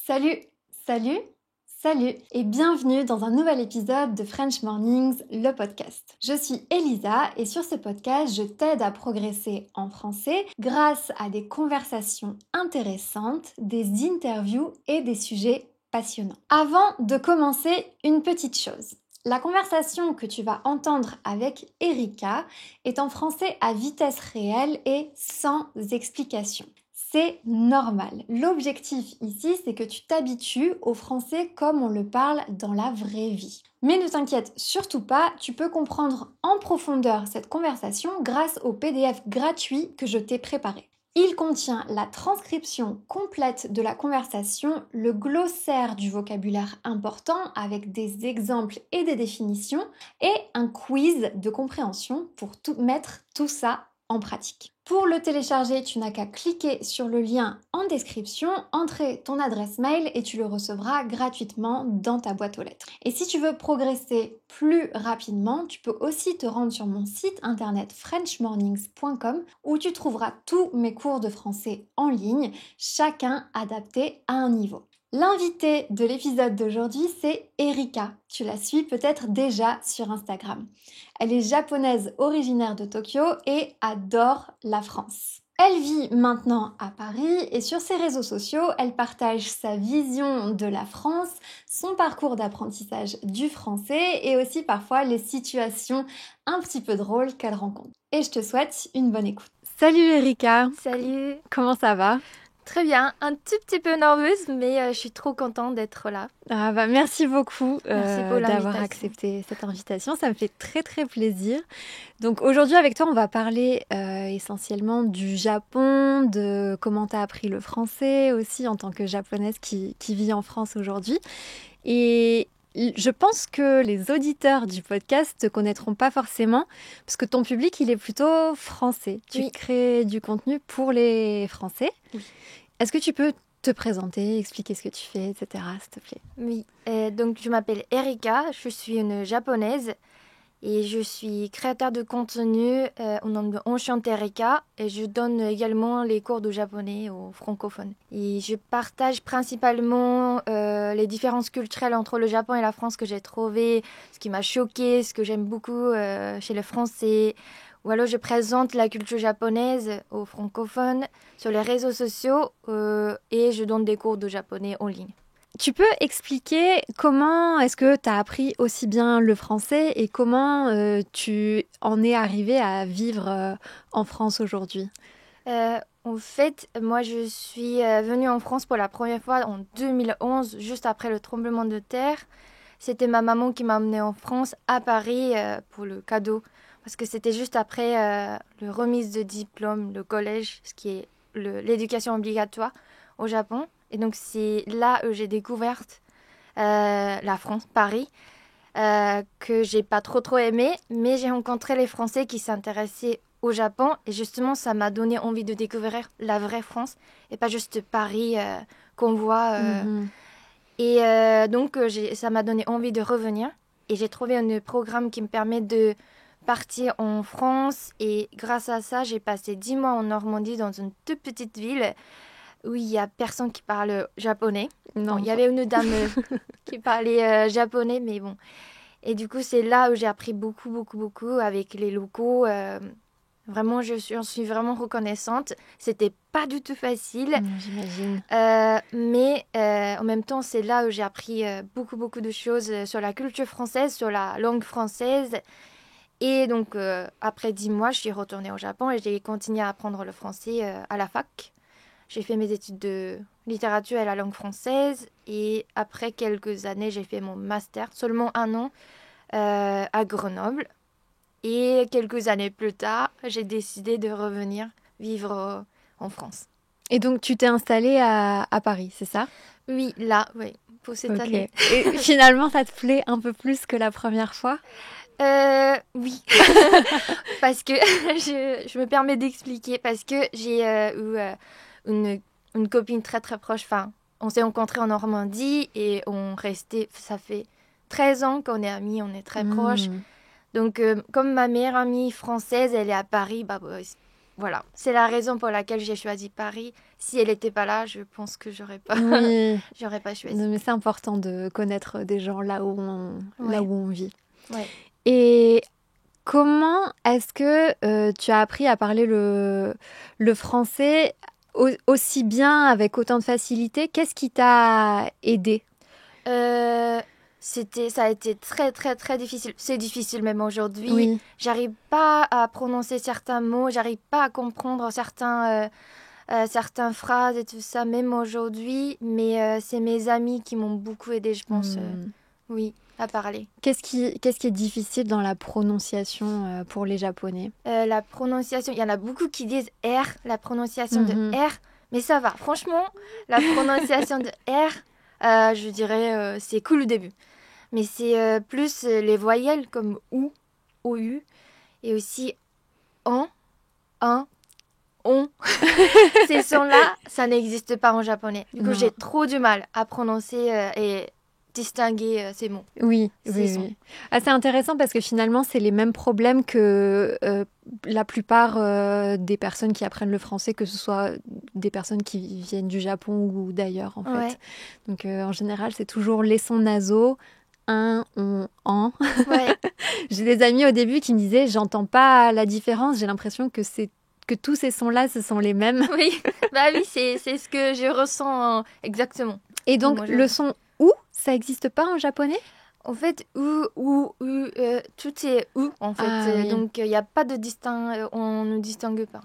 Salut, salut, salut et bienvenue dans un nouvel épisode de French Mornings, le podcast. Je suis Elisa et sur ce podcast, je t'aide à progresser en français grâce à des conversations intéressantes, des interviews et des sujets passionnants. Avant de commencer, une petite chose. La conversation que tu vas entendre avec Erika est en français à vitesse réelle et sans explication. C'est normal. L'objectif ici, c'est que tu t'habitues au français comme on le parle dans la vraie vie. Mais ne t'inquiète surtout pas, tu peux comprendre en profondeur cette conversation grâce au PDF gratuit que je t'ai préparé. Il contient la transcription complète de la conversation, le glossaire du vocabulaire important avec des exemples et des définitions et un quiz de compréhension pour mettre tout ça en pratique. Pour le télécharger, tu n'as qu'à cliquer sur le lien en description, entrer ton adresse mail et tu le recevras gratuitement dans ta boîte aux lettres. Et si tu veux progresser plus rapidement, tu peux aussi te rendre sur mon site internet frenchmornings.com où tu trouveras tous mes cours de français en ligne, chacun adapté à un niveau. L'invitée de l'épisode d'aujourd'hui, c'est Erika. Tu la suis peut-être déjà sur Instagram. Elle est japonaise originaire de Tokyo et adore la France. Elle vit maintenant à Paris et sur ses réseaux sociaux, elle partage sa vision de la France, son parcours d'apprentissage du français et aussi parfois les situations un petit peu drôles qu'elle rencontre. Et je te souhaite une bonne écoute. Salut Erika. Salut. Comment ça va ? Très bien, un tout petit peu nerveuse, mais je suis trop contente d'être là. Ah bah merci beaucoup Merci d'avoir accepté cette invitation, ça me fait très très plaisir. Donc aujourd'hui avec toi on va parler essentiellement du Japon, de comment tu as appris le français aussi en tant que japonaise qui vit en France aujourd'hui. Et je pense que les auditeurs du podcast te connaîtront pas forcément parce que ton public il est plutôt français. Tu crées du contenu pour les Français. Oui. Est-ce que tu peux te présenter, expliquer ce que tu fais, etc. s'il te plaît? Oui, donc je m'appelle Erika, je suis une japonaise et je suis créateur de contenu au nom de Enchante Erika et je donne également les cours de japonais aux francophones. Et je partage principalement les différences culturelles entre le Japon et la France que j'ai trouvées, ce qui m'a choquée, ce que j'aime beaucoup chez les Français. Ou alors je présente la culture japonaise aux francophones sur les réseaux sociaux et je donne des cours de japonais en ligne. Tu peux expliquer comment est-ce que tu as appris aussi bien le français et comment tu en es arrivé à vivre en France aujourd'hui ? En fait, moi je suis venue en France pour la première fois en 2011, juste après le tremblement de terre. C'était ma maman qui m'a emmenée en France, à Paris, pour le cadeau. Parce que c'était juste après le remise de diplôme, le collège, ce qui est l'éducation obligatoire au Japon. Et donc c'est là où j'ai découvert la France, Paris, que j'ai pas trop aimé. Mais j'ai rencontré les Français qui s'intéressaient au Japon. Et justement, ça m'a donné envie de découvrir la vraie France et pas juste Paris qu'on voit. Et donc ça m'a donné envie de revenir. Et j'ai trouvé un programme qui me permet de partir en France et grâce à ça, j'ai passé 10 mois en Normandie dans une toute petite ville où il n'y a personne qui parle japonais. Non. Il y avait une dame qui parlait japonais, mais bon. Et du coup, c'est là où j'ai appris beaucoup avec les locaux. Vraiment, j'en suis vraiment reconnaissante. C'était pas du tout facile. J'imagine. Mais en même temps, c'est là où j'ai appris beaucoup de choses sur la culture française, sur la langue française. Et donc, après 10 mois, je suis retournée au Japon et j'ai continué à apprendre le français à la fac. J'ai fait mes études de littérature et la langue française. Et après quelques années, j'ai fait mon master, seulement 1 an, à Grenoble. Et quelques années plus tard, j'ai décidé de revenir vivre en France. Et donc, tu t'es installée à Paris, c'est ça ? Oui, oui, pour cette année. Et finalement, ça te plaît un peu plus que la première fois ? Oui, parce que je me permets d'expliquer, parce que j'ai eu une copine très proche, enfin, on s'est rencontrés en Normandie et on restait, ça fait 13 ans qu'on est amis, on est très proches. Donc, comme ma meilleure amie française, elle est à Paris, voilà, c'est la raison pour laquelle j'ai choisi Paris. Si elle n'était pas là, je pense que j'aurais pas, Oui. j'aurais pas choisi. Non, mais c'est important de connaître des gens là où on vit. Ouais. Et comment est-ce que tu as appris à parler le français aussi bien, avec autant de facilité? Qu'est-ce qui t'a aidé? Ça a été très très très difficile. C'est difficile même aujourd'hui. Oui. J'arrive pas à prononcer certains mots, j'arrive pas à comprendre certaines phrases et tout ça, même aujourd'hui. Mais c'est mes amis qui m'ont beaucoup aidé, je pense. Oui, à parler. Qu'est-ce qui est difficile dans la prononciation pour les Japonais? La prononciation, il y en a beaucoup qui disent R, la prononciation de R, mais ça va. Franchement, la prononciation de R, je dirais, c'est cool au début. Mais c'est plus les voyelles comme OU, OU, et aussi ON, ON, ON. Ces sons-là, ça n'existe pas en japonais. Du coup, j'ai trop du mal à prononcer et distinguer ces mots. Oui. Ah, c'est intéressant parce que finalement, c'est les mêmes problèmes que la plupart des personnes qui apprennent le français, que ce soit des personnes qui viennent du Japon ou d'ailleurs, en fait. Ouais. Donc, en général, c'est toujours les sons nasaux. Un, on, en. Ouais. J'ai des amis au début qui me disaient, j'entends pas la différence, j'ai l'impression que tous ces sons-là, ce sont les mêmes. Oui, oui, c'est ce que je ressens exactement. Et donc, le son ou, ça n'existe pas en japonais? En fait, ou, tout est ou, en fait. Ah, oui. Donc, il n'y a pas de distinction, on ne distingue pas.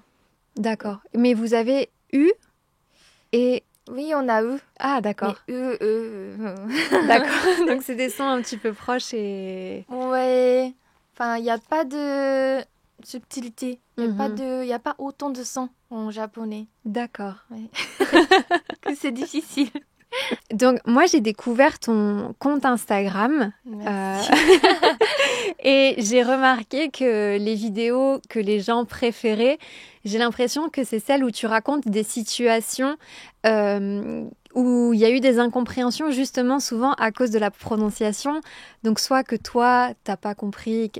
D'accord. Mais vous avez u et... Oui, on a eu. Ah, d'accord. Mais D'accord. Donc, c'est des sons un petit peu proches et... Ouais. Enfin, il n'y a pas de subtilité. Il n'y a pas autant de sons en japonais. D'accord. Ouais. Que c'est difficile. Donc, moi, j'ai découvert ton compte Instagram. Merci. Et j'ai remarqué que les vidéos que les gens préféraient, j'ai l'impression que c'est celles où tu racontes des situations où il y a eu des incompréhensions, justement, souvent à cause de la prononciation. Donc, soit que toi, t'as pas compris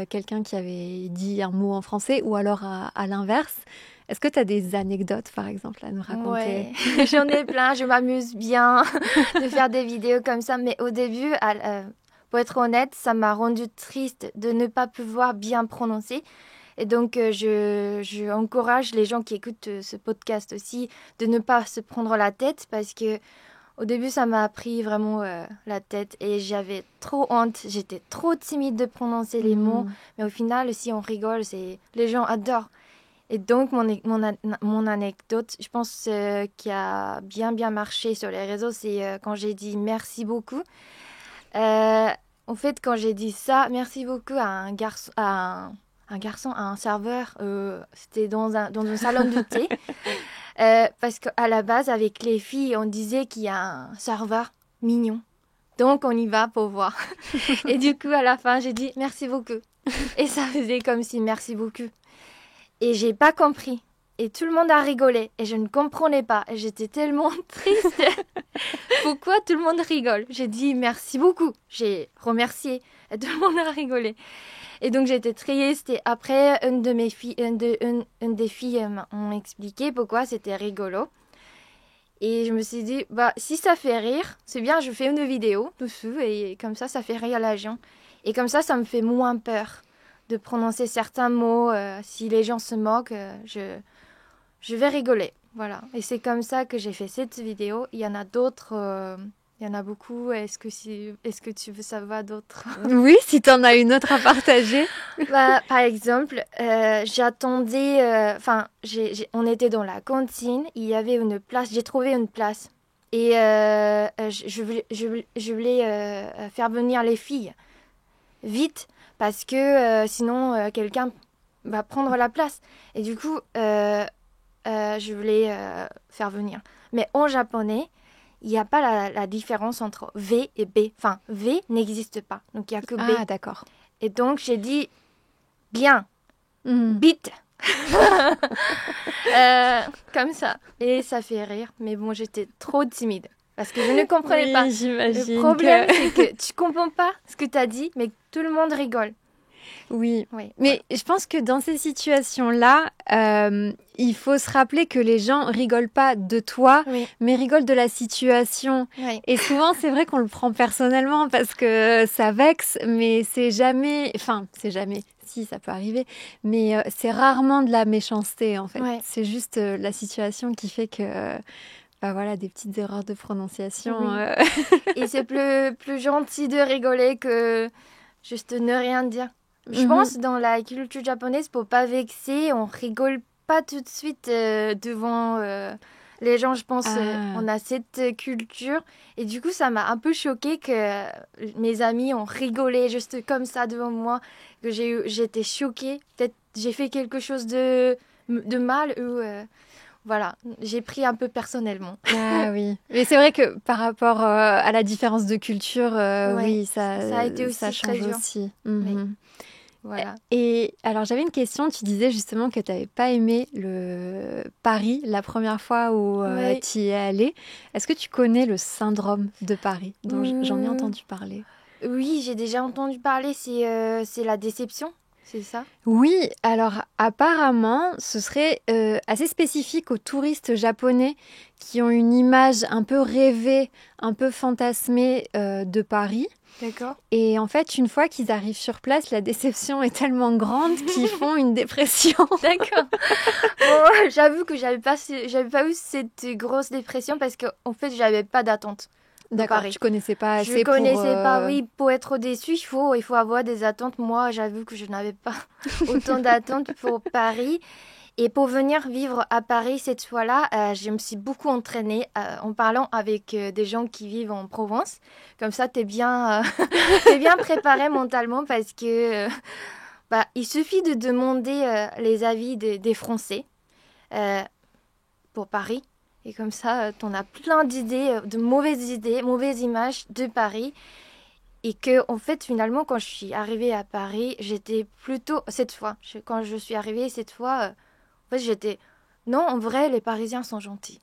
quelqu'un qui avait dit un mot en français, ou alors à l'inverse. Est-ce que tu as des anecdotes, par exemple, à nous raconter? Ouais, j'en ai plein. Je m'amuse bien de faire des vidéos comme ça. Mais au début, pour être honnête, ça m'a rendu triste de ne pas pouvoir bien prononcer. Et donc, je encourage les gens qui écoutent ce podcast aussi de ne pas se prendre la tête parce que au début, ça m'a pris vraiment la tête et j'avais trop honte. J'étais trop timide de prononcer les mots. Mais au final, si on rigole, les gens adorent. Et donc, mon anecdote, je pense qui a bien marché sur les réseaux, c'est quand j'ai dit merci beaucoup. En fait, quand j'ai dit ça, merci beaucoup à un garçon, à un serveur, c'était dans un salon de thé. Parce qu'à la base, avec les filles, on disait qu'il y a un serveur mignon. Donc, on y va pour voir. Et du coup, à la fin, j'ai dit merci beaucoup. Et ça faisait comme si merci beaucoup. Et j'ai pas compris. Et tout le monde a rigolé. Et je ne comprenais pas. Et j'étais tellement triste. Pourquoi tout le monde rigole? J'ai dit merci beaucoup. J'ai remercié. Et tout le monde a rigolé. Et donc j'étais triste. Et après, une des filles m'a expliqué pourquoi c'était rigolo. Et je me suis dit, si ça fait rire, c'est bien, je fais une vidéo dessus. Et comme ça fait rire les gens. Et comme ça me fait moins peur de prononcer certains mots. Si les gens se moquent, je vais rigoler. Voilà. Et c'est comme ça que j'ai fait cette vidéo. Il y en a d'autres, il y en a beaucoup. Est-ce que tu veux savoir d'autres? Oui, si tu en as une autre à partager. Par exemple, j'attendais... on était dans la cantine. Il y avait une place. J'ai trouvé une place. Et je voulais faire venir les filles vite. Parce que sinon, quelqu'un va prendre la place. Et du coup, je voulais faire venir. Mais en japonais, il n'y a pas la différence entre V et B. Enfin, V n'existe pas. Donc, il n'y a que B. Ah, d'accord. Et donc, j'ai dit bien, vite. Comme ça. Et ça fait rire. Mais bon, j'étais trop timide. Parce que je ne comprenais pas. J'imagine. Le problème, c'est que tu comprends pas ce que tu as dit, mais tout le monde rigole. Oui, Oui, mais je pense que dans ces situations-là, il faut se rappeler que les gens rigolent pas de toi, oui, mais rigolent de la situation. oui, Et souvent, c'est vrai qu'on le prend personnellement parce que ça vexe, mais c'est jamais, enfin, c'est jamais, si, ça peut arriver, mais c'est rarement de la méchanceté, en fait. oui, C'est juste la situation qui fait que, bah voilà, des petites erreurs de prononciation. oui. Et c'est plus gentil de rigoler que juste ne rien dire. Je Mhm. pense dans la culture japonaise, pour pas vexer, on rigole pas tout de suite devant les gens. Je pense Ah, on a cette culture. Et du coup, ça m'a un peu choqué que mes amis ont rigolé juste comme ça devant moi. Que j'étais choquée. Peut-être j'ai fait quelque chose de mal ou voilà, j'ai pris un peu personnellement. ah oui. Mais c'est vrai que par rapport à la différence de culture, Ouais, oui, ça a été ça aussi très change dur. aussi. Oui, Mhm. voilà. Et alors j'avais une question, tu disais justement que tu n'avais pas aimé le Paris la première fois où Ouais. tu y es allé. Est-ce que tu connais le syndrome de Paris dont j'en ai Hmm, entendu parler? oui, j'ai déjà entendu parler, c'est la déception, c'est ça? Oui, alors apparemment, ce serait assez spécifique aux touristes japonais qui ont une image un peu rêvée, un peu fantasmée de Paris. D'accord. Et en fait, une fois qu'ils arrivent sur place, la déception est tellement grande qu'ils font une dépression. D'accord. Bon, j'avoue que j'avais pas eu cette grosse dépression parce que en fait, j'avais pas d'attente de D'accord, Paris. tu connaissais pas Je assez pour... connaissais pas, oui, pour être déçu, il faut avoir des attentes. Moi, j'avoue que je n'avais pas autant d'attentes pour Paris. Et pour venir vivre à Paris cette fois-là, je me suis beaucoup entraînée en parlant avec des gens qui vivent en Provence. Comme ça, t'es bien préparé mentalement parce que bah, il suffit de demander les avis des Français euh, pour Paris. Et comme ça, t'en as plein d'idées, mauvaises images de Paris. Et que, en fait, finalement, quand je suis arrivée à Paris, j'étais plutôt, cette fois, quand je suis arrivée cette fois, en fait, j'étais, non, en vrai, les Parisiens sont gentils.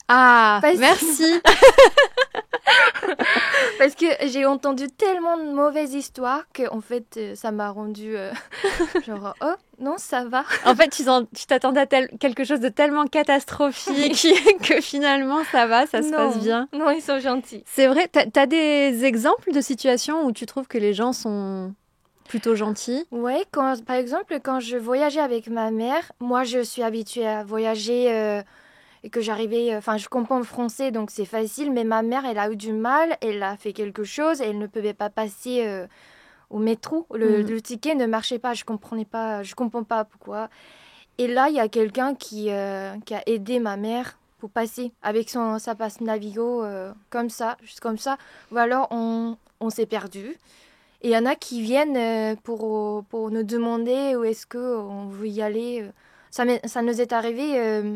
Ah, Parce que, merci. parce que j'ai entendu tellement de mauvaises histoires que, en fait, ça m'a rendu genre, oh, non, ça va. En fait, tu t'attendais à quelque chose de tellement catastrophique que finalement, ça va, ça se passe Non, bien. non, ils sont gentils. C'est vrai, t'as des exemples de situations où tu trouves que les gens sont plutôt gentils? Ouais, par exemple, quand je voyageais avec ma mère, moi, je suis habituée à voyager et que j'arrivais, enfin, je comprends le français, donc c'est facile, mais ma mère, elle a eu du mal, elle a fait quelque chose, et elle ne pouvait pas passer au métro, Hmm. le ticket ne marchait pas, je comprends pas pourquoi. Et là, il y a quelqu'un qui a aidé ma mère pour passer avec sa passe Navigo, comme ça, juste comme ça, ou alors on s'est perdu. Et il y en a qui viennent pour nous demander où est-ce qu'on veut y aller. Ça nous est arrivé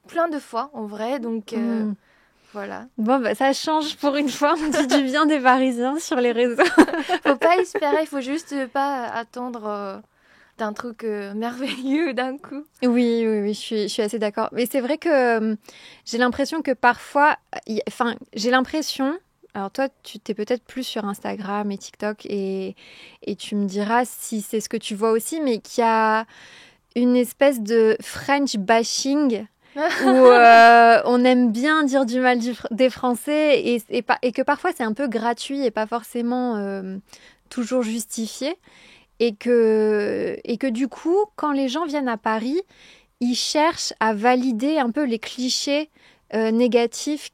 plein de fois en vrai, donc Hmm. voilà. Bon, bah, ça change pour une fois. On dit du bien des Parisiens sur les réseaux. Faut pas espérer, il faut juste pas attendre d'un truc merveilleux d'un coup. Oui, oui, oui, je suis assez d'accord. Mais c'est vrai que j'ai l'impression que parfois, enfin, j'ai l'impression, alors toi, tu t'es peut-être plus sur Instagram et TikTok et tu me diras si c'est ce que tu vois aussi, mais qu'il y a une espèce de French bashing où on aime bien dire du mal des Français et que parfois c'est un peu gratuit et pas forcément toujours justifié. Et que du coup, quand les gens viennent à Paris, ils cherchent à valider un peu les clichés négatifs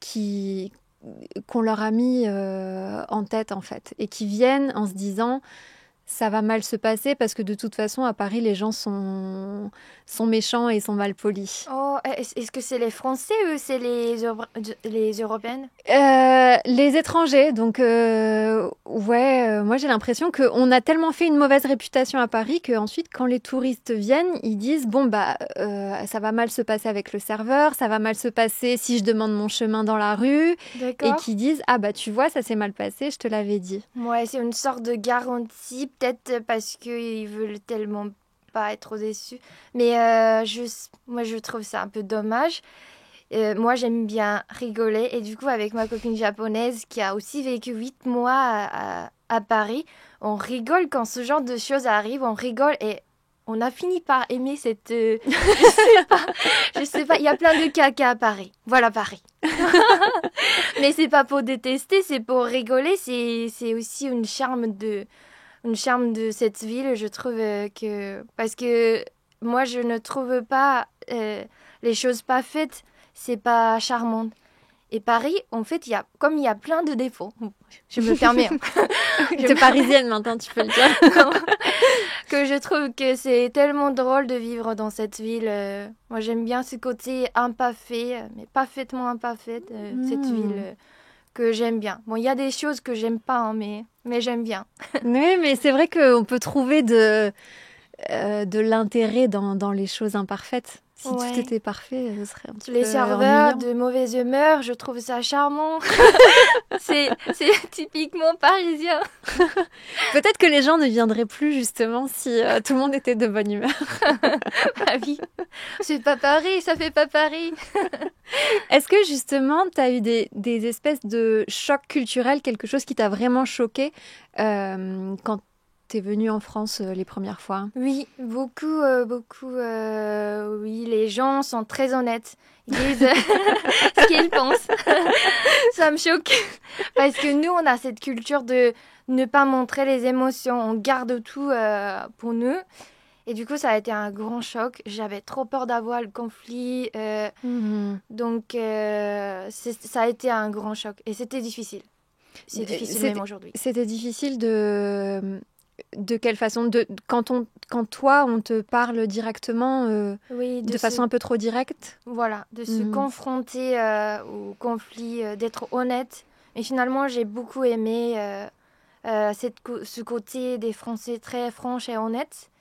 qu'on leur a mis en tête, en fait. Et qui viennent en se disant, ça va mal se passer parce que de toute façon, à Paris, les gens sont méchants et sont mal polis. Oh, est-ce que c'est les Français ou c'est les Européennes? Les étrangers, donc ouais, moi j'ai l'impression qu'on a tellement fait une mauvaise réputation à Paris qu'ensuite quand les touristes viennent, ils disent bon bah ça va mal se passer avec le serveur, ça va mal se passer si je demande mon chemin dans la rue, et D'accord. qui disent ah bah tu vois ça s'est mal passé, je te l'avais dit. Ouais, c'est une sorte de garantie, peut-être parce qu'ils veulent tellement pas être déçus. Mais moi, je trouve ça un peu dommage. Moi, j'aime bien rigoler. Et du coup, avec ma copine japonaise qui a aussi vécu 8 mois à Paris, on rigole quand ce genre de choses arrive, on rigole et on a fini par aimer cette... je sais pas, il y a plein de caca à Paris. Voilà Paris. Mais c'est pas pour détester, c'est pour rigoler, c'est aussi une charme de cette ville, je trouve que... Parce que moi, je ne trouve pas les choses pas faites, c'est pas charmant. Et Paris, en fait, comme il y a plein de défauts, je me permets. T'es parisienne maintenant, tu peux le dire. Que je trouve que c'est tellement drôle de vivre dans cette ville. Moi, j'aime bien ce côté imparfait, mais parfaitement imparfait, cette ville que j'aime bien. Bon, il y a des choses que j'aime pas, hein, mais j'aime bien. Oui, mais c'est vrai qu'on peut trouver de l'intérêt dans les choses imparfaites. Si tout était parfait, ce serait un petit peu Les serveurs ennuyant. de mauvaise humeur, je trouve ça charmant. c'est typiquement parisien. Peut-être que les gens ne viendraient plus justement si tout le monde était de bonne humeur. Ah oui, c'est pas Paris, ça fait pas Paris. Est-ce que justement, tu as eu des espèces de chocs culturels, quelque chose qui t'a vraiment choqué quand tu es venue en France les premières fois? Oui, beaucoup. Oui, les gens sont très honnêtes. Ils disent ce qu'ils pensent. Ça me choque. Parce que nous, on a cette culture de ne pas montrer les émotions. On garde tout pour nous. Et du coup, ça a été un grand choc. J'avais trop peur d'avoir le conflit. Donc, ça a été un grand choc. Et c'était difficile. C'est difficile même aujourd'hui. C'était difficile de quelle façon quand toi, on te parle directement Oui, de façon un peu trop directe? Voilà, de se confronter au conflit, d'être honnête. Et finalement, j'ai beaucoup aimé ce côté des Français très francs et honnêtes.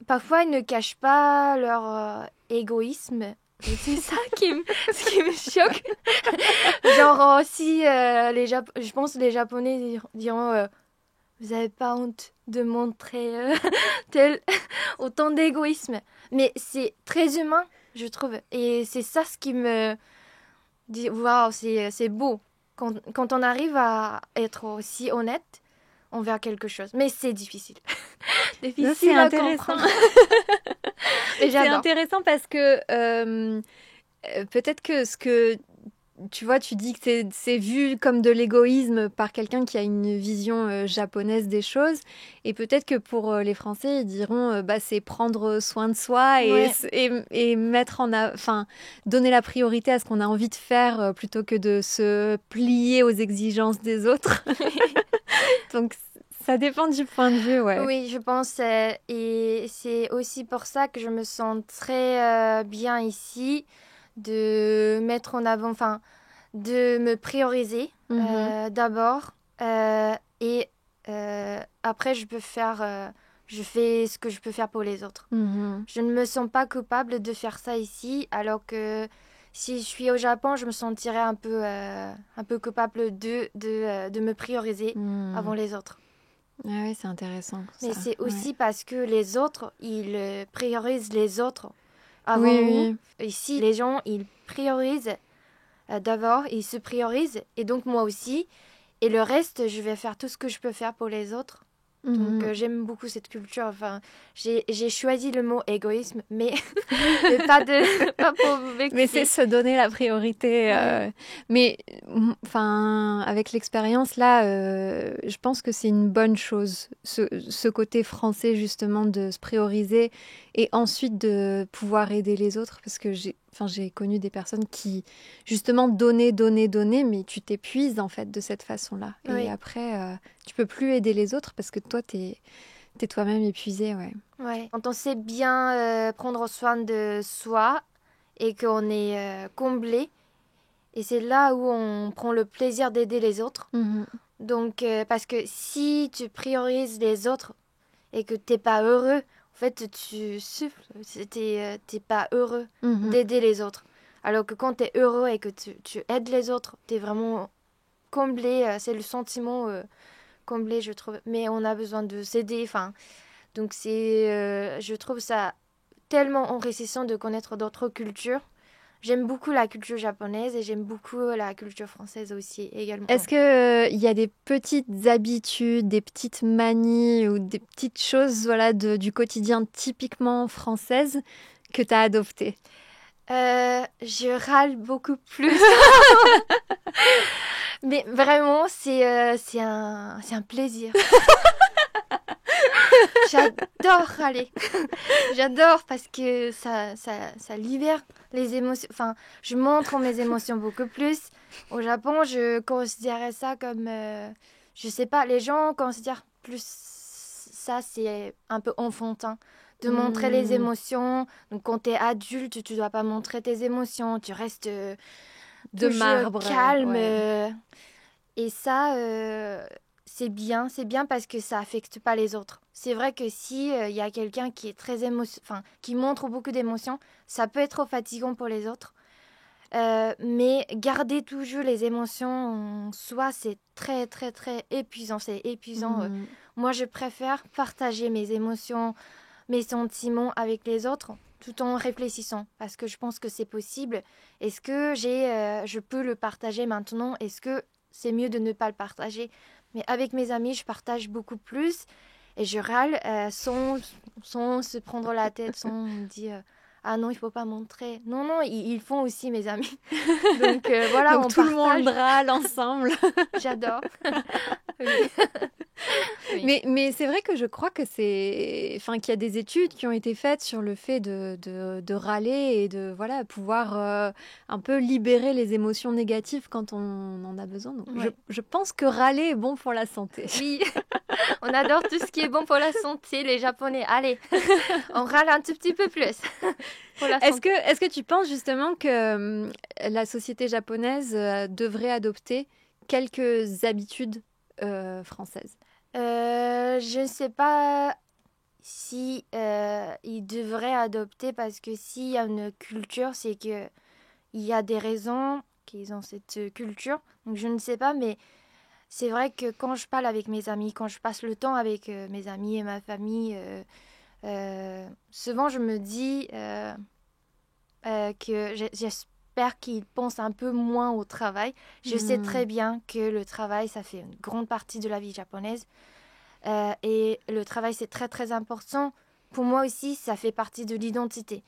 Parfois, ils ne cachent pas leur égoïsme. Et c'est ça ce qui me choque. Genre aussi, je pense que les Japonais diront vous n'avez pas honte de montrer autant d'égoïsme. Mais c'est très humain, je trouve. Et c'est ça ce qui me dit waouh, c'est beau. Quand on arrive à être aussi honnête envers quelque chose. Mais c'est difficile. Difficile à comprendre. C'est intéressant parce que peut-être que ce que tu vois, tu dis que c'est vu comme de l'égoïsme par quelqu'un qui a une vision japonaise des choses. Et peut-être que pour les Français, ils diront c'est prendre soin de soi et mettre donner la priorité à ce qu'on a envie de faire plutôt que de se plier aux exigences des autres. Donc, ça dépend du point de vue, ouais. Oui, je pense. Et c'est aussi pour ça que je me sens très bien ici, de mettre en avant, de me prioriser d'abord. Et après, je fais ce que je peux faire pour les autres. Je ne me sens pas coupable de faire ça ici, alors que si je suis au Japon, je me sentirais un peu coupable de me prioriser avant les autres. Ah oui, c'est intéressant. Mais c'est aussi parce que les autres, ils priorisent les autres avant nous. Oui. Ici, les gens, ils priorisent d'abord, ils se priorisent, et donc moi aussi. Et le reste, je vais faire tout ce que je peux faire pour les autres. Donc j'aime beaucoup cette culture. Enfin, j'ai choisi le mot égoïsme, mais pas pour vous vexer. Mais c'est se donner la priorité. Mais avec l'expérience là, je pense que c'est une bonne chose, ce côté français justement de se prioriser et ensuite de pouvoir aider les autres, parce que j'ai connu des personnes qui justement donnaient, mais tu t'épuises en fait de cette façon-là. Oui. Et après, tu peux plus aider les autres parce que toi, t'es toi-même épuisé, Ouais. Quand on sait bien prendre soin de soi et qu'on est comblé, et c'est là où on prend le plaisir d'aider les autres. Donc, parce que si tu priorises les autres et que t'es pas heureux, en fait, tu souffles, t'es pas heureux d'aider les autres. Alors que quand t'es heureux et que tu aides les autres, t'es vraiment comblé, c'est le sentiment comblé, je trouve. Mais on a besoin de s'aider, donc je trouve ça tellement enrichissant de connaître d'autres cultures. j'aime beaucoup la culture japonaise et j'aime beaucoup la culture française aussi également. Est-ce qu'il y a des petites habitudes, des petites manies ou des petites choses voilà, du quotidien typiquement française que tu as adoptées? Je râle beaucoup plus. Mais vraiment, c'est un plaisir. J'adore râler. J'adore parce que ça libère les émotions. Enfin, je montre mes émotions beaucoup plus. Au Japon, je considérais ça comme... je sais pas, les gens considèrent plus ça, c'est un peu enfantin. De montrer les émotions. Donc, quand t'es adulte, tu dois pas montrer tes émotions. Tu restes De toujours marbre. calme. Ouais. Et ça, c'est bien parce que ça affecte pas les autres. C'est vrai que si il y a quelqu'un qui est très enfin, qui montre beaucoup d'émotions, ça peut être trop fatigant pour les autres. Mais garder toujours les émotions en soi, c'est très très très épuisant. C'est épuisant. Moi, je préfère partager mes émotions, mes sentiments avec les autres, tout en réfléchissant, parce que je pense que c'est possible. Est-ce que je peux le partager maintenant? Est-ce que c'est mieux de ne pas le partager? Mais avec mes amis, je partage beaucoup plus et je râle sans se prendre la tête, sans me dire ah non, il faut pas montrer. Non, non, ils font aussi mes amis. Donc voilà, Donc on tout partage. le monde râle ensemble. J'adore. Oui. Oui. Mais c'est vrai que je crois que qu'il y a des études qui ont été faites sur le fait de râler et de voilà, pouvoir un peu libérer les émotions négatives quand on en a besoin. Donc Ouais. je pense que râler est bon pour la santé. Oui, on adore tout ce qui est bon pour la santé, les Japonais. Allez, on râle un tout petit peu plus pour la santé. Est-ce que tu penses justement que la société japonaise devrait adopter quelques habitudes françaises? Je ne sais pas si ils devraient adopter parce que s'il y a une culture, c'est que il y a des raisons qu'ils ont cette culture. Donc je ne sais pas, mais c'est vrai que quand je parle avec mes amis, quand je passe le temps avec mes amis et ma famille, souvent je me dis que j'espère qu'ils pensent un peu moins au travail. Je sais très bien que le travail, ça fait une grande partie de la vie japonaise. Et le travail, c'est très très important. Pour moi aussi, ça fait partie de l'identité.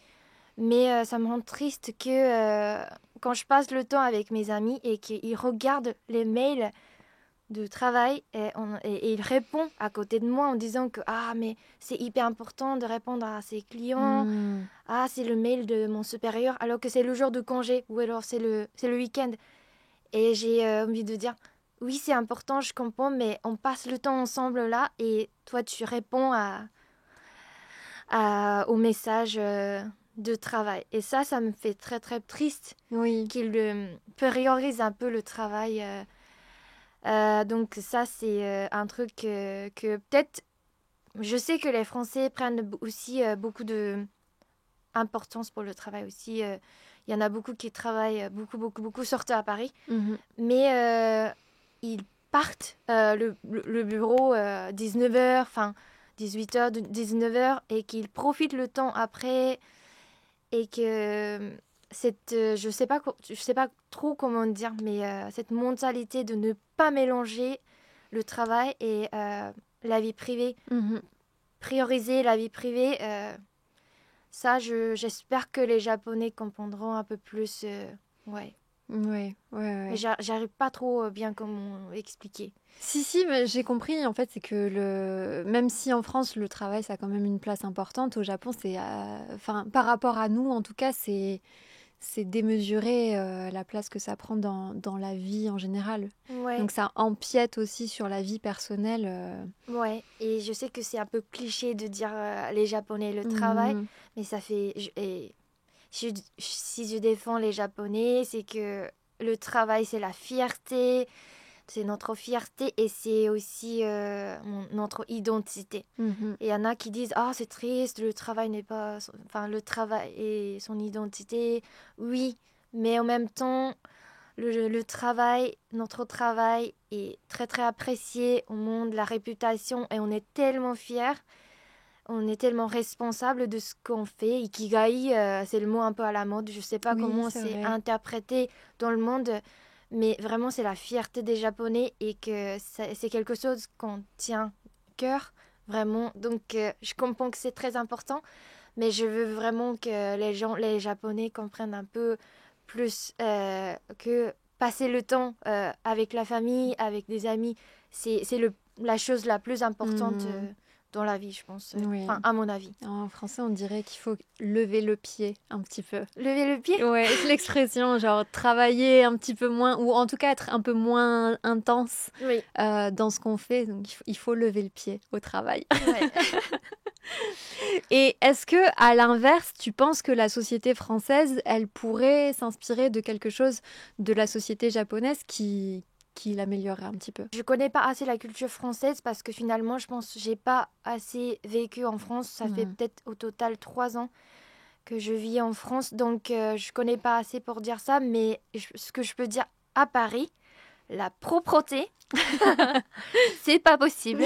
Mais ça me rend triste que quand je passe le temps avec mes amis et qu'ils regardent les mails de travail et ils répondent à côté de moi en disant que ah mais c'est hyper important de répondre à ses clients. Ah, c'est le mail de mon supérieur alors que c'est le jour de congé ou alors c'est le week-end. Et j'ai envie de dire oui, c'est important, je comprends, mais on passe le temps ensemble là et toi tu réponds aux messages de travail. Et ça me fait très très triste Oui. qu'ils priorisent un peu le travail. Donc ça, c'est un truc que peut-être... Je sais que les Français prennent aussi beaucoup de importance pour le travail aussi. Il y en a beaucoup qui travaillent beaucoup, surtout à Paris. Mais ils partent le bureau 19h, enfin 18h, 19h, et qu'ils profitent le temps après et que je sais pas trop comment dire, mais cette mentalité de ne pas mélanger le travail et la vie privée, prioriser la vie privée, ça, j'espère que les Japonais comprendront un peu plus. Ouais. Ouais. Mais j'arrive pas trop bien comment expliquer. Si, mais j'ai compris. En fait, c'est que même si en France, le travail, ça a quand même une place importante, au Japon, par rapport à nous, en tout cas, c'est démesuré la place que ça prend dans la vie en général. Ouais. Donc ça empiète aussi sur la vie personnelle. Ouais, et je sais que c'est un peu cliché de dire les Japonais le travail, mais ça fait... si je défends les Japonais, c'est que le travail, c'est la fierté, c'est notre fierté et c'est aussi notre identité. Et il y en a qui disent « Ah, c'est triste, le travail n'est pas... Enfin, le travail et son identité. » Oui, mais en même temps, le travail, notre travail est très, très apprécié au monde, la réputation, et on est tellement fiers. on est tellement responsable de ce qu'on fait. Ikigai, c'est le mot un peu à la mode. Je sais pas comment c'est interprété dans le monde, mais vraiment, c'est la fierté des Japonais et que c'est quelque chose qu'on tient à cœur, vraiment. Donc, je comprends que c'est très important, mais je veux vraiment que les Japonais comprennent un peu plus que passer le temps avec la famille, avec des amis, c'est la chose la plus importante dans la vie, je pense. Enfin, à mon avis. En français, on dirait qu'il faut lever le pied un petit peu. Lever le pied ? Ouais, c'est l'expression, genre travailler un petit peu moins, ou en tout cas être un peu moins intense dans ce qu'on fait. Donc, il faut lever le pied au travail. Ouais. Et est-ce que, à l'inverse, tu penses que la société française, elle pourrait s'inspirer de quelque chose de la société japonaise qui l'améliorerait un petit peu? Je connais pas assez la culture française parce que finalement, je pense que j'ai pas assez vécu en France. Ça fait peut-être au total 3 ans que je vis en France, donc je connais pas assez pour dire ça. Mais ce que je peux dire à Paris, la propreté, c'est pas possible.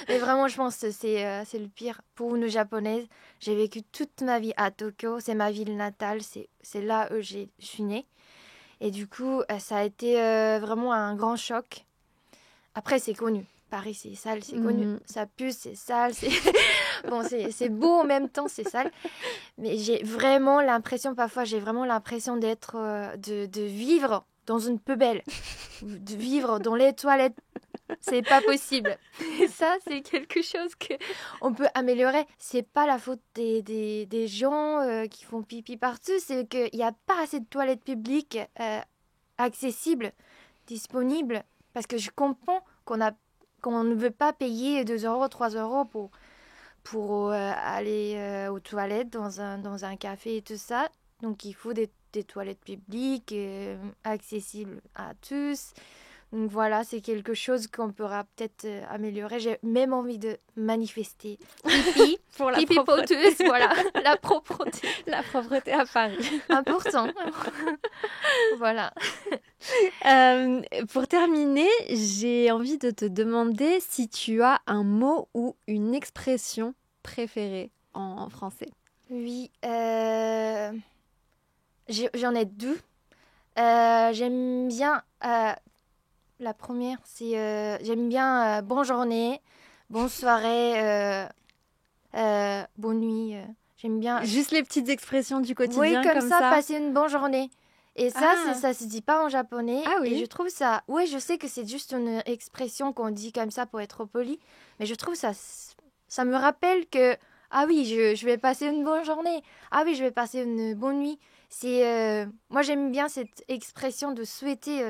Mais vraiment, je pense que c'est le pire pour une japonaise. J'ai vécu toute ma vie à Tokyo, c'est ma ville natale, c'est là où je suis née. Et du coup, ça a été vraiment un grand choc. Après, c'est connu. Paris, c'est sale, c'est connu. Ça pue, c'est sale. Bon, c'est beau en même temps, c'est sale. Mais parfois, j'ai vraiment l'impression de vivre dans une poubelle. De vivre dans les toilettes. C'est pas possible. Et ça, c'est quelque chose qu'on peut améliorer. C'est pas la faute des gens qui font pipi partout, c'est qu'il n'y a pas assez de toilettes publiques accessibles, disponibles. Parce que je comprends qu'on ne veut pas payer 2 euros, 3 euros pour aller aux toilettes dans un café et tout ça. Donc il faut des toilettes publiques accessibles à tous. Donc voilà, c'est quelque chose qu'on pourra peut-être améliorer. J'ai même envie de manifester. Pipi, pour la pipi propreté. poteuse, voilà, la propreté. La propreté à Paris. Important. Voilà. Pour terminer, j'ai envie de te demander si tu as un mot ou une expression préférée en français. Oui, j'en ai 2. J'aime bien... la première, c'est j'aime bien bonne journée, bonne soirée, bonne nuit. J'aime bien. Juste les petites expressions du quotidien Oui, comme ça, passer une bonne journée. Et ça, ça se dit pas en japonais. Ah oui. Et je trouve ça... Oui, je sais que c'est juste une expression qu'on dit comme ça pour être poli. Mais je trouve ça me rappelle que... Ah oui, je vais passer une bonne journée. Ah oui, je vais passer une bonne nuit. Moi, j'aime bien cette expression de souhaiter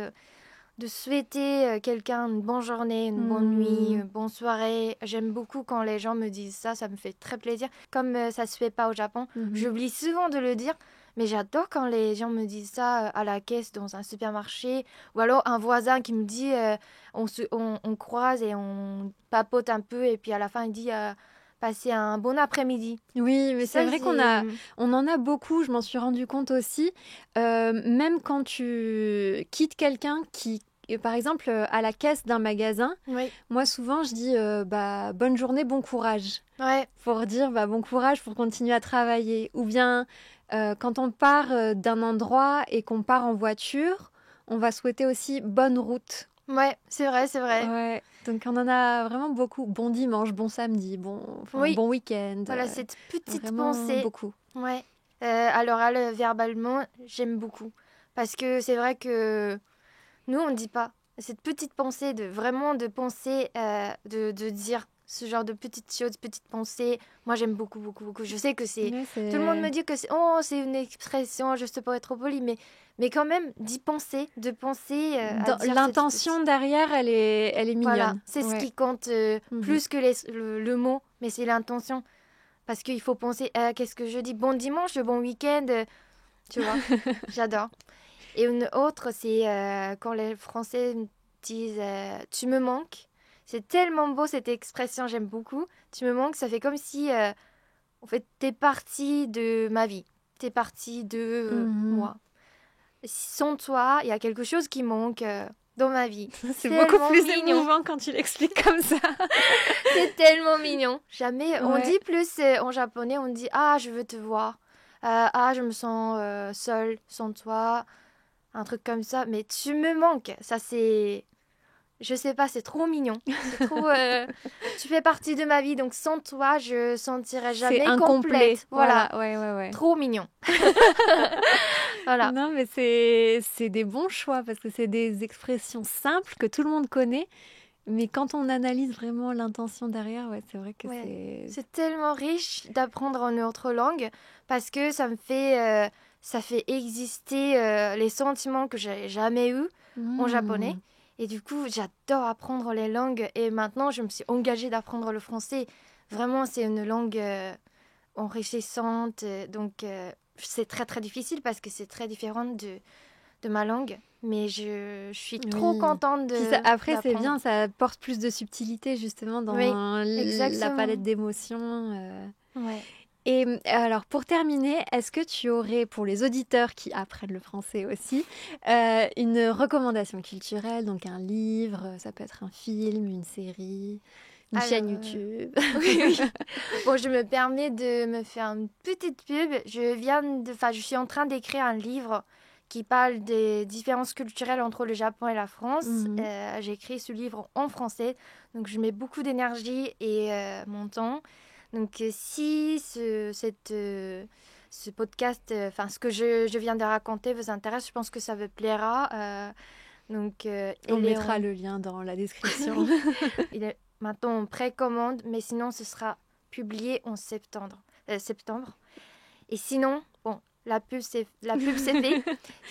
quelqu'un une bonne journée, une bonne nuit, une bonne soirée. J'aime beaucoup quand les gens me disent ça, ça me fait très plaisir. Comme ça se fait pas au Japon, j'oublie souvent de le dire, mais j'adore quand les gens me disent ça à la caisse dans un supermarché, ou alors un voisin qui me dit, on croise et on papote un peu, et puis à la fin il dit... passer un bon après-midi. Oui, mais c'est vrai on en a beaucoup, je m'en suis rendu compte aussi. Même quand tu quittes quelqu'un par exemple, à la caisse d'un magasin, moi souvent je dis bonne journée, bon courage. Ouais. Pour dire bon courage pour continuer à travailler. Ou bien quand on part d'un endroit et qu'on part en voiture, on va souhaiter aussi bonne route. Ouais, c'est vrai. Ouais. Donc on en a vraiment beaucoup. Bon dimanche, bon samedi, bon week-end. Voilà, cette petite vraiment pensée. Beaucoup. Ouais. À l'oral, verbalement, j'aime beaucoup. Parce que c'est vrai que nous, on ne dit pas. Cette petite pensée, de penser, de dire ce genre de petites choses, petites pensées. Moi, j'aime beaucoup, beaucoup, beaucoup. Je sais que tout le monde me dit que c'est une expression juste pour être poli, mais quand même, de penser à dire l'intention derrière, elle est mignonne. Voilà, c'est ce qui compte plus que le mot, mais c'est l'intention. Parce qu'il faut penser, qu'est-ce que je dis? Bon dimanche, bon week-end, tu vois, j'adore. Et une autre, c'est quand les Français disent « tu me manques ». C'est tellement beau cette expression, j'aime beaucoup. Tu me manques, ça fait comme si, en fait, t'es partie de ma vie. T'es partie de moi. Sans toi, il y a quelque chose qui manque. dans ma vie. C'est Tellement beaucoup plus mignon. émouvant quand tu l'expliques comme ça. C'est tellement mignon. Jamais, on Ouais. dit plus en japonais, on dit ah je veux te voir, ah je me sens seule sans toi, un truc comme ça. Mais tu me manques. Ça c'est, je sais pas, c'est trop mignon. C'est trop, tu fais partie de ma vie, donc sans toi je sentirais jamais C'est incomplet. complète. Voilà. Ouais. Trop mignon. Voilà. Non, mais c'est des bons choix parce que c'est des expressions simples que tout le monde connaît. Mais quand on analyse vraiment l'intention derrière, ouais, c'est vrai que Ouais. C'est tellement riche d'apprendre une autre langue parce que ça fait exister les sentiments que j'ai jamais eus en japonais. Et du coup, j'adore apprendre les langues. Et maintenant, je me suis engagée d'apprendre le français. Vraiment, c'est une langue enrichissante. Donc, c'est très, très difficile parce que c'est très différent de ma langue. Mais je suis trop contente Puis ça, après, c'est d'apprendre. bien, ça apporte plus de subtilité justement dans Oui, la exactement. palette d'émotions. Ouais. Et alors, pour terminer, est-ce que tu aurais, pour les auditeurs qui apprennent le français aussi, une recommandation culturelle, donc un livre, ça peut être un film, une série, une chaîne YouTube? Oui. Bon, je me permets de me faire une petite pub. Je suis en train d'écrire un livre qui parle des différences culturelles entre le Japon et la France. J'ai écrit ce livre en français, donc je mets beaucoup d'énergie et mon temps. Donc, si ce podcast, ce que je viens de raconter vous intéresse, je pense que ça vous plaira. On mettra le lien dans la description. Il est maintenant en précommande, mais sinon, ce sera publié en septembre. Et sinon, bon, la pub, c'est fait.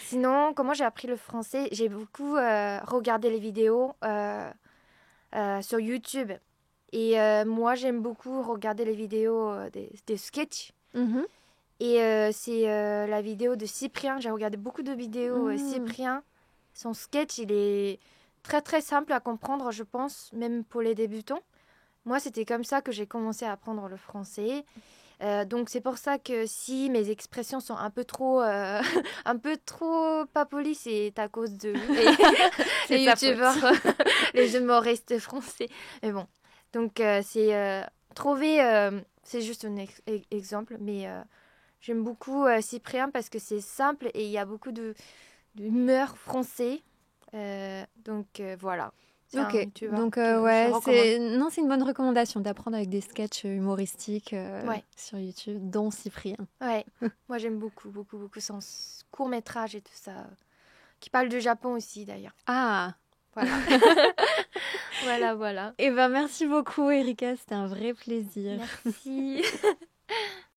Sinon, comment j'ai appris le français? J'ai beaucoup regardé les vidéos sur YouTube. Et moi, j'aime beaucoup regarder les vidéos des sketchs. Et c'est la vidéo de Cyprien. J'ai regardé beaucoup de vidéos Cyprien. Son sketch, il est très très simple à comprendre, je pense, même pour les débutants. Moi, c'était comme ça que j'ai commencé à apprendre le français. Donc c'est pour ça que si mes expressions sont un peu trop pas polies, c'est à cause de les youtubeurs, les humoristes français. Mais bon, donc c'est juste un exemple, mais j'aime beaucoup Cyprien parce que c'est simple et il y a beaucoup d'humeur français. Voilà. Ok, donc c'est une bonne recommandation d'apprendre avec des sketchs humoristiques sur YouTube, dont Cyprien. Ouais, moi j'aime beaucoup, beaucoup, beaucoup son court-métrage et tout ça, qui parle du Japon aussi d'ailleurs. Ah, voilà. Et ben merci beaucoup Erika, c'était un vrai plaisir. Merci.